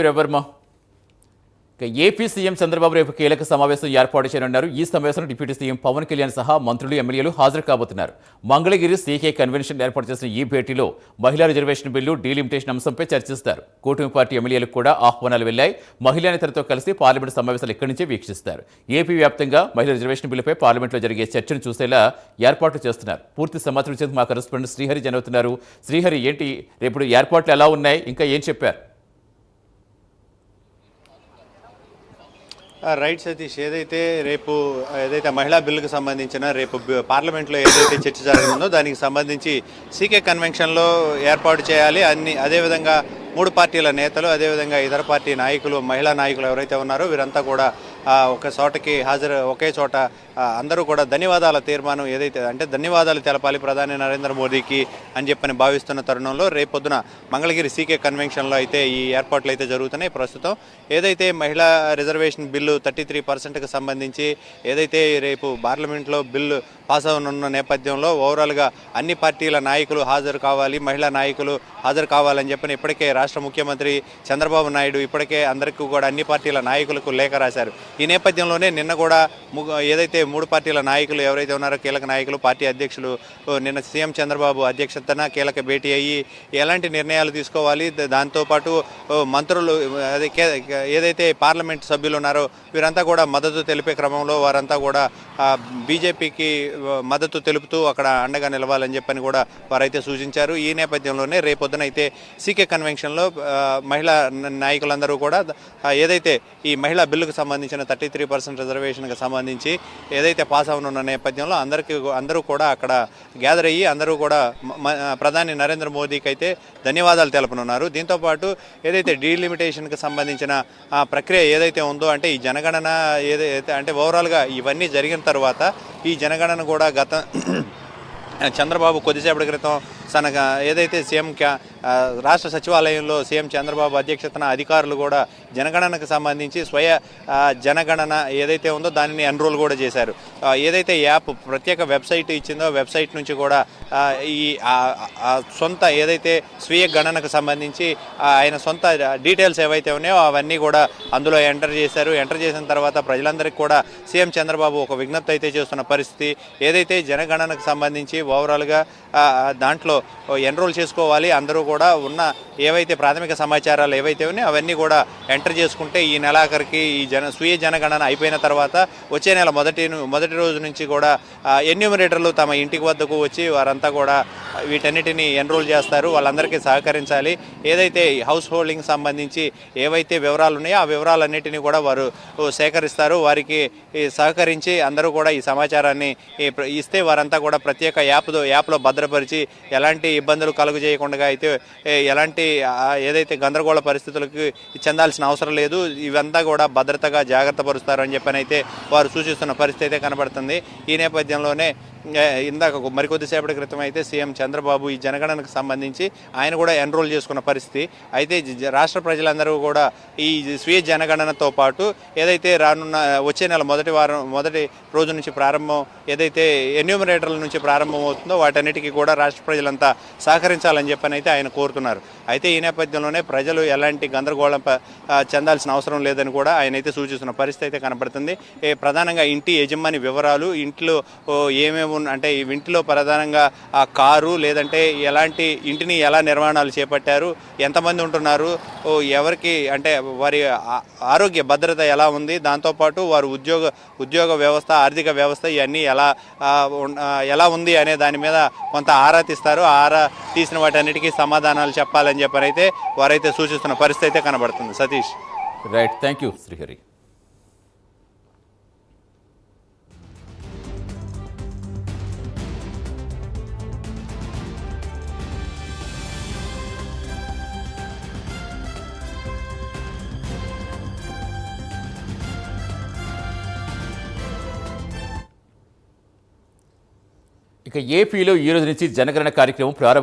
Ravi Varma AP CM Chandrababu రేపు కీలక సమావేశం ఏర్పాటు చేయనున్నారు. ఈ సమావేశంలో డిప్యూటీ సీఎం పవన్ కళ్యాణ్ సహా మంత్రులు, ఎమ్మెల్యేలు హాజరు కాబోతున్నారు. మంగళగిరి సీకే కన్వెన్షన్ ఏర్పాటు చేసిన ఈ భేటీలో మహిళా రిజర్వేషన్ బిల్లు, డీలిమిటేషన్ అంశంపై చర్చిస్తారు. కూటమి పార్టీ ఎమ్మెల్యేలకు కూడా ఆహ్వానాలు వెళ్లాయి. మహిళా నేతలతో కలిసి పార్లమెంటు సమావేశాలు ఇక్కడి నుంచే వీక్షిస్తారు. ఏపీ వ్యాప్తంగా మహిళా రిజర్వేషన్ బిల్లుపై పార్లమెంట్లో జరిగే చర్చను చూసేలా ఏర్పాట్లు చేస్తున్నారు. పూర్తి సమాచారం ఇచ్చేందుకు మా కరెస్పాండెంట్ శ్రీహరి జనవుతున్నారు. శ్రీహరి, ఏంటి రేపు ఏర్పాట్లు ఎలా ఉన్నాయి, ఇంకా ఏం చెప్పారు? రైట్ సతీష్, ఏదైతే మహిళా బిల్లుకు సంబంధించిన రేపు పార్లమెంట్లో ఏదైతే చర్చ జరగనుందో దానికి సంబంధించి సీకే కన్వెన్షన్లో ఏర్పాటు చేయాలి. అదేవిధంగా మూడు పార్టీల నేతలు, అదేవిధంగా ఇతర పార్టీ నాయకులు, మహిళా నాయకులు ఎవరైతే ఉన్నారో వీరంతా కూడా ఒకే చోట అందరూ కూడా ధన్యవాదాల తీర్మానం ఏదైతే అంటే ధన్యవాదాలు తెలపాలి ప్రధాని నరేంద్ర మోదీకి అని చెప్పని భావిస్తున్న తరుణంలో రేపొద్దున మంగళగిరి సీకే కన్వెన్షన్లో అయితే ఈ ఏర్పాట్లు అయితే జరుగుతున్నాయి. ప్రస్తుతం ఏదైతే మహిళా రిజర్వేషన్ బిల్లు 33%కి సంబంధించి ఏదైతే రేపు పార్లమెంట్లో బిల్లు పాస్ అవనున్న నేపథ్యంలో ఓవరాల్గా అన్ని పార్టీల నాయకులు హాజరు కావాలి, మహిళా నాయకులు హాజరు కావాలని చెప్పని ఇప్పటికే రాష్ట్ర ముఖ్యమంత్రి చంద్రబాబు నాయుడు ఇప్పటికే అందరికీ కూడా అన్ని పార్టీల నాయకులకు లేఖ రాశారు. ఈ నేపథ్యంలోనే నిన్న కూడా ఏదైతే మూడు పార్టీల నాయకులు ఎవరైతే ఉన్నారో కీలక నాయకులు, పార్టీ అధ్యక్షులు నిన్న సీఎం చంద్రబాబు అధ్యక్షతన కీలక భేటీ అయ్యి ఎలాంటి నిర్ణయాలు తీసుకోవాలి, దాంతోపాటు మంత్రులు ఏదైతే పార్లమెంట్ సభ్యులు ఉన్నారో వీరంతా కూడా మద్దతు తెలిపే క్రమంలో వారంతా కూడా బీజేపీకి మద్దతు తెలుపుతూ అక్కడ అండగా నిలవాలని చెప్పని కూడా వారైతే సూచించారు. ఈ నేపథ్యంలోనే రేపొద్దున అయితే సీకే కన్వెన్షన్లో మహిళా నాయకులందరూ కూడా ఏదైతే ఈ మహిళా బిల్లుకు సంబంధించిన 33% రిజర్వేషన్కి సంబంధించి ఏదైతే పాస్ అవనున్న నేపథ్యంలో అందరూ కూడా అక్కడ గ్యాదర్ అయ్యి అందరూ కూడా ప్రధాని నరేంద్ర మోదీకి అయితే ధన్యవాదాలు తెలపనున్నారు. దీంతోపాటు ఏదైతే డీలిమిటేషన్కి సంబంధించిన ప్రక్రియ ఏదైతే ఉందో అంటే ఈ జనగణన ఏదైతే అంటే ఓవరాల్గా ఇవన్నీ జరిగిన తర్వాత ఈ జనగణన కూడా చంద్రబాబు కొద్దిసేపటి క్రితం ఏదైతే సీఎం రాష్ట్ర సచివాలయంలో సీఎం చంద్రబాబు అధ్యక్షతన అధికారులు కూడా జనగణనకు సంబంధించి జనగణన ఏదైతే ఉందో దానిని ఎన్రోల్ కూడా చేశారు. ఏదైతే యాప్ ప్రత్యేక వెబ్సైట్ ఇచ్చిందో వెబ్సైట్ నుంచి కూడా ఈ సొంత ఏదైతే స్వీయ గణనకు సంబంధించి ఆయన సొంత డీటెయిల్స్ ఏవైతే ఉన్నాయో అవన్నీ కూడా అందులో ఎంటర్ చేశారు. ఎంటర్ చేసిన తర్వాత ప్రజలందరికీ కూడా సీఎం చంద్రబాబు ఒక విజ్ఞప్తి అయితే చేస్తున్న పరిస్థితి. ఏదైతే జనగణనకు సంబంధించి ఓవరాల్గా దాంట్లో ఎన్రోల్ చేసుకోవాలి, అందరూ కూడా ఉన్న ఏవైతే ప్రాథమిక సమాచారాలు ఏవైతే ఉన్నాయో అవన్నీ కూడా ఎంటర్ చేసుకుంటే ఈ నెలాఖరికి ఈ స్వీయ జనగణన అయిపోయిన తర్వాత వచ్చే నెల మొదటి రోజు నుంచి కూడా ఎన్యూమరేటర్లు తమ ఇంటికి వద్దకు వచ్చి వారంతా కూడా వీటన్నిటిని ఎన్రోల్ చేస్తారు. వాళ్ళందరికీ సహకరించాలి. ఏదైతే హౌస్ హోల్డింగ్ సంబంధించి ఏవైతే వివరాలు ఉన్నాయో ఆ వివరాలన్నిటినీ కూడా వారు సేకరిస్తారు. వారికి సహకరించి అందరూ కూడా ఈ సమాచారాన్ని ఇస్తే వారంతా కూడా ప్రత్యేక యాప్లో భద్రపరిచి ఎలాంటి ఇబ్బందులు కలుగు చేయకుండా అయితే ఎలాంటి ఏదైతే గందరగోళ పరిస్థితులకు చెందాల్సిన అవసరం లేదు, ఇవంతా కూడా భద్రతగా జాగ్రత్త పరుస్తారని చెప్పనైతే వారు సూచిస్తున్న పరిస్థితి అయితే కనబడుతుంది. ఈ నేపథ్యంలోనే ఇందాక మరికొద్దిసేపటి క్రితం అయితే సీఎం చంద్రబాబు ఈ జనగణనకు సంబంధించి ఆయన కూడా ఎన్రోల్ చేసుకున్న పరిస్థితి. అయితే రాష్ట్ర ప్రజలందరూ కూడా ఈ స్వీయ జనగణనతో పాటు ఏదైతే వచ్చే నెల మొదటి రోజు నుంచి ప్రారంభం ఏదైతే ఎన్యూమరేటర్ల నుంచి ప్రారంభం అవుతుందో వాటన్నిటికీ కూడా రాష్ట్ర ప్రజలంతా సహకరించాలని చెప్పని అయితే ఆయన కోరుతున్నారు. అయితే ఈ నేపథ్యంలోనే ప్రజలు ఎలాంటి గందరగోళం చెందాల్సిన అవసరం లేదని కూడా ఆయన అయితే సూచిస్తున్న పరిస్థితి అయితే కనబడుతుంది. ప్రధానంగా ఇంటి యజమాని వివరాలు, ఇంట్లో ఏమేమి అంటే ఇంటిలో ప్రధానంగా ఆ కారు లేదంటే ఎలాంటి ఇంటిని ఎలా నిర్మాణాలు చేపట్టారు, ఎంతమంది ఉంటున్నారు, ఎవరికి అంటే వారి ఆరోగ్య భద్రత ఎలా ఉంది, దాంతోపాటు వారు ఉద్యోగ వ్యవస్థ, ఆర్థిక వ్యవస్థ ఇవన్నీ ఎలా ఉంది అనే దాని మీద కొంత ఆరా తీస్తారు. ఆరా తీసిన వాటన్నిటికీ సమాధానాలు చెప్పాలని చెప్పనైతే వారైతే సూచిస్తున్న పరిస్థితి అయితే కనబడుతుంది. Satish. Right, thank you Srihari. ఇక ఏపీలో ఈ రోజు నుంచి జనగణన కార్యక్రమం ప్రారంభం.